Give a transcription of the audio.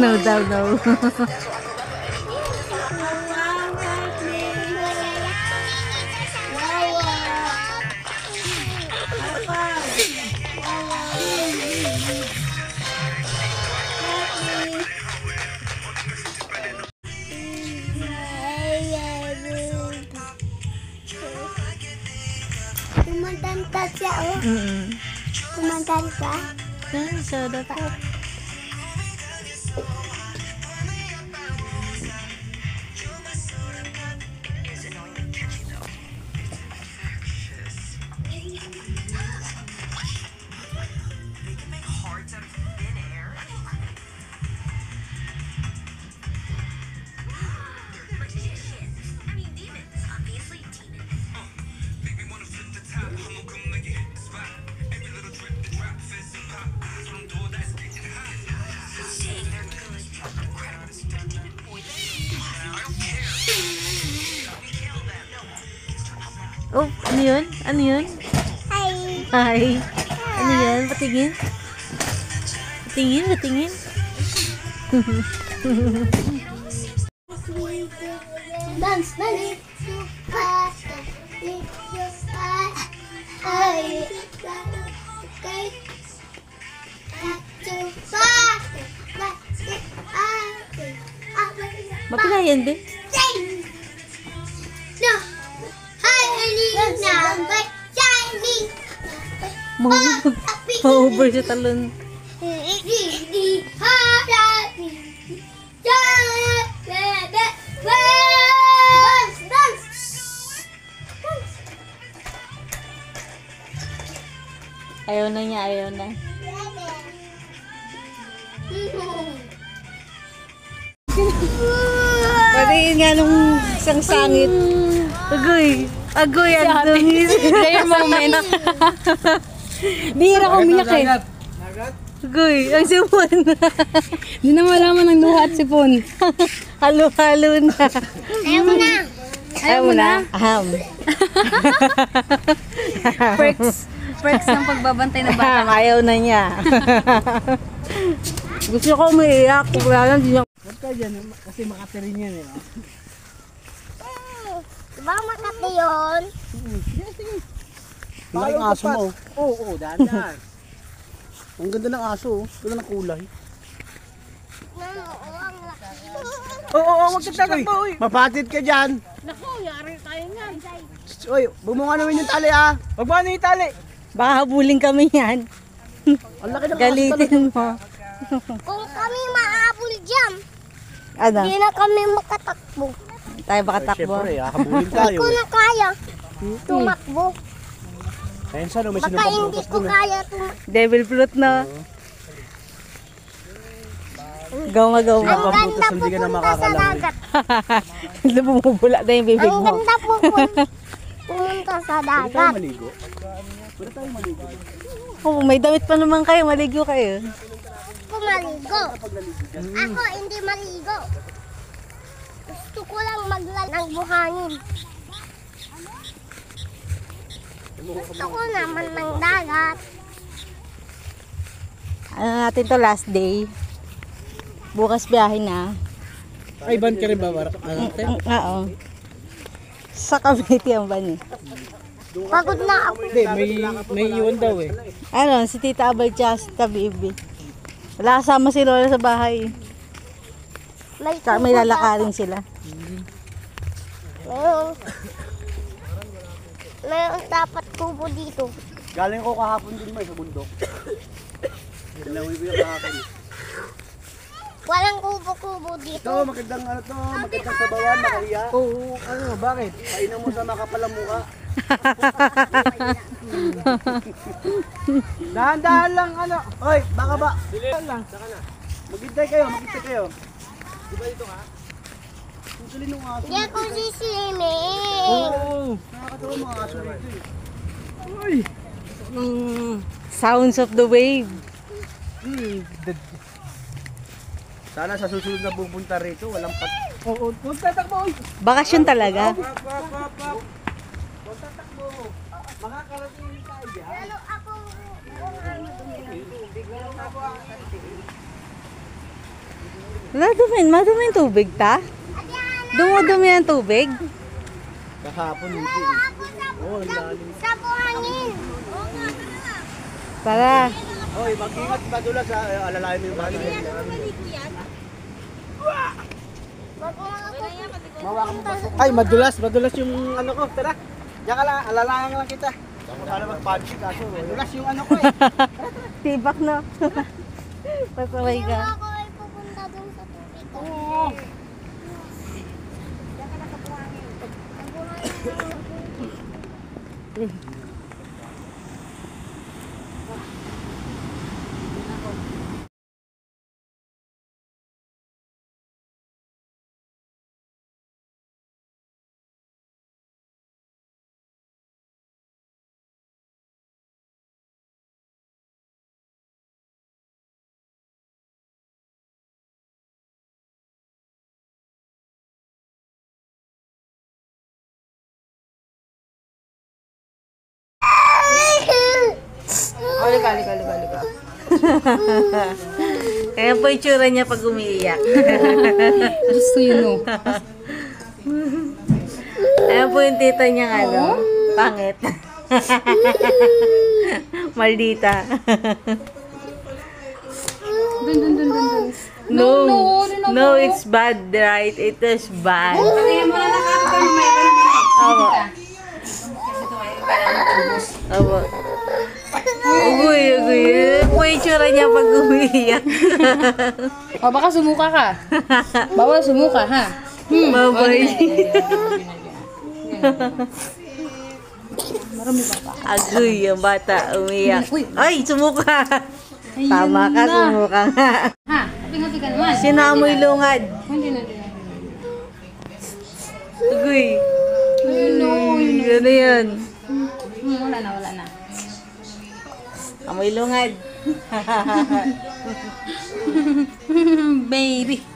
No daw, no. Kumandanta siya, oh. Kumandanta. Sa dapat. Oh, ano yun? Ano yun? Hi. Hi. Ano yan? Patingin? Patingin? Patingin? Dance, dali. Mapilayan, be? No. Ma-over siya talon. Ayaw na niya, ayaw na. Patingin nga nung isang sangit. Agoy. Agoy, ang dungis. Their moment. Bihira ko umiyak eh. Agoy, ang sipon. Hindi na malaman ng luha at sipon. Halo-halo na. Ayaw mo na. Ayaw mo na? Aham. Perks ng pagbabantay ng bata. Ayaw na niya. Gusto ko umiiyak. Wala lang, di niya. Ba't ka dyan? Kasi makatirin yan eh. Diba Makati yun? Laking aso mo. Oo, dahan-dahan. Ang ganda ng aso. Ganda ng kulay. Oo, wag ka tatakbo. Mapatid ka dyan. Naku, yari tayo nga. Uy, bumunga naman yung tali ah. Wag mo ano yung tali. Baka habulin kami yan. Ang laki ng aso talaga. Galitin mo. Kung kami maabol dyan, Ano? hindi na kami makatakbo. Tayo baka takbo. Siyempre, habulin tayo. Hindi ko na kaya tumakbo. Ayun sana, may Baka sinubang hindi prutas ko dun eh. kaya tumakbo. Devil fruit na. Gawa-gawa. Ang Sinubang ganda prutas, hindi ka na pupunta sa makakalangoy. dagat. Bumubula na yung bibig Ang mo. ganda pumunta sa Pwede tayo dagat. maligo. Pwede tayo maligo. Oh, may damit pa naman kayo. Maligo kayo. Ako maligo. Ako hindi maligo. Gusto ko lang ng buhangin. Gusto ko naman ng dagat. Ano natin to last day. Bukas biyahe na. Ay, ban ka rin ba? Oo. Sa Cavite ang ban eh. Pagod na ako. Hindi, may iwan daw eh. Ano, si Tita Abay tsaka si Tita Bibi. Wala kasama si Lola sa bahay. Tsaka may lalakarin sila. Mayroon dapat kubo dito. Galing ko kahapon din may sa bundok. Dalawin ko yung kahapon. Walang kubo-kubo dito. Ito, magandang ano to, magandang sabawan, makahiya. Oo, ano, bakit? Kainan mo sa makapalang mukha. Dahan-dahan lang, ano. Hoy, baka ba? Dahan lang. Saka na. Maghintay kayo, maghintay kayo. Di ba dito ka? Ang galing ng aso. Hindi ako sisimin. Oo, nakakatawa mga aso rito eh. Uy! Sounds of the wave. Sana sa susunod na pupunta rito, walang pat... Oo, huwag tatakbo! Bakasyon talaga. Huwag tatakbo! Makakarating tayo dyan. Ano ako? Wala, madumi yung tubig, ta? Dumudumi ang tubig? Kahapon hindi. Oo, ang lalim. Sa buhangin. Tara. Hoy, mag-ingat madulas ha. Alalayan mo yung bata. Ay, madulas yung ano ko. Tara. Diyan ka lang, alalayan lang kita. Sana mag-punch kaso. Madulas yung ano ko eh. Tibak na. Pasaway ka. Ako ay pupunta dun sa tubig. Oo. Halika. Kaya po itsura niya pag umiiyak. Gusto yun, no? Ayan po yung tita niya pangit. Maldita. Dun. No, it's bad, right? It is bad. Kaya mo na nakakita, mamaya ka naman. Abo. Uy. Po yung itsura niya pag umiiyak. O, baka sumuka ka. Bawal sumuka, ha? Babay. Marami ba pa? Agoy, yung bata umiiyak. Uy. Ay, sumuka. Ayun Tama ka, na. sumuka nga. Ha? Happy ka naman. Sinamoy lungad. Hindi na. Agoy. No. Ano yan? Wala na. Amoy lungad. Baby.